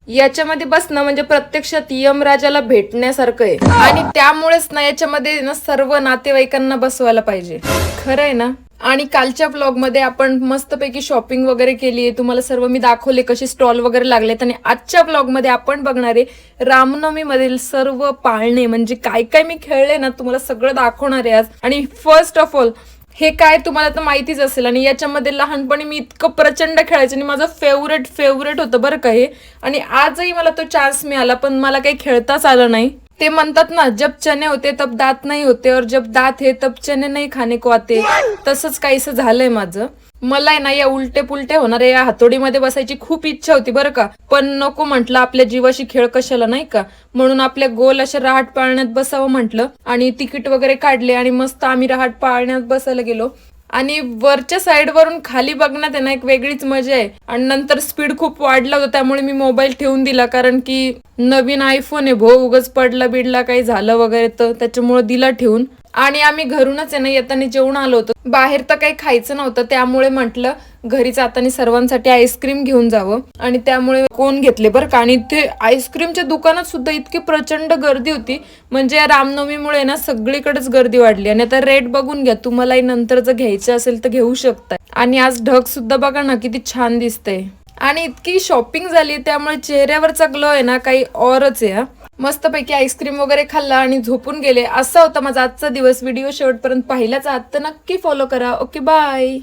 याच्यामध्ये बसणं म्हणजे प्रत्यक्षात यमराजाला भेटण्यासारखं आहे आणि त्यामुळेच ना याच्यामध्ये ना सर्व नातेवाईकांना बसवायला पाहिजे. खरं आहे ना. आणि कालच्या ब्लॉग मध्ये आपण मस्तपैकी शॉपिंग वगैरे केली आहे, तुम्हाला सर्व मी दाखवले कसे स्टॉल वगैरे लागलेत. आणि आजच्या ब्लॉग मध्ये आपण बघणार आहे रामनवमी मधील सर्व पाळणे, म्हणजे काय काय मी खेळले ना तुम्हाला सगळं दाखवणार आहे आज. आणि फर्स्ट ऑफ ऑल हे काय तुम्हाला तर माहितीच असेल, आणि याच्यामध्ये लहानपणी मी इतकं प्रचंड खेळायचं आणि माझं फेवरेट होतं बरं का हे. आणि आजही मला तो चान्स मिळाला पण मला काही खेळताच आलं नाही. ते म्हणतात ना, जब चने होते तब दात नाही होते और जब दात है तब चने नाही खाने को आते. तसंच काहीसं झालंय माझं. मला आहे ना या उलटे पुलटे होणाऱ्या या हातोडीमध्ये बसायची खूप इच्छा होती बरं का, पण नको म्हटलं, आपल्या जीवाशी खेळ कशाला नाही का. म्हणून आपल्या गोल अशा रहाट पाळण्यात बसावं म्हटलं आणि तिकीट वगैरे काढले आणि मस्त आम्ही रहाट पाळण्यात बसायला गेलो. आणि वरच्या साईड वरून खाली बघण्यात आहे ना एक वेगळीच मजा आहे. आणि नंतर स्पीड खूप वाढला होता त्यामुळे मी मोबाईल ठेवून दिला, कारण की नवीन आयफोन आहे भो, उगाच पडला बिडला काही झालं वगैरे तर त्याच्यामुळे दिला ठेवून. आणि आम्ही घरूनच आहे ना येताना जेवण आलो होतो, बाहेर तर काही खायचं नव्हतं, त्यामुळे म्हटलं घरी जाताना सर्वांसाठी आईस्क्रीम घेऊन जावं. आणि त्यामुळे कोण घेतले बरं का. आणि ते आईस्क्रीमच्या दुकानात सुद्धा इतकी प्रचंड गर्दी होती, म्हणजे या रामनवमीमुळे ना सगळीकडेच गर्दी वाढली. आणि आता रेट बघून घ्या, तुम्हालाही नंतर जर घ्यायचं असेल तर घेऊ शकता. आणि आज ढग सुद्धा बघा ना किती छान दिसतंय. आणि इतकी शॉपिंग झाली त्यामुळे चेहऱ्यावरचा ग्लो आहे ना काही औरच आहे. मस्तपैकी आईस्क्रीम वगैरे खाल्ला आणि झोपून गेले. असा होता माझा आजचा दिवस. व्हिडिओ शेवटपर्यंत पाहिलाच आहात तर नक्की फॉलो करा. Okay bye.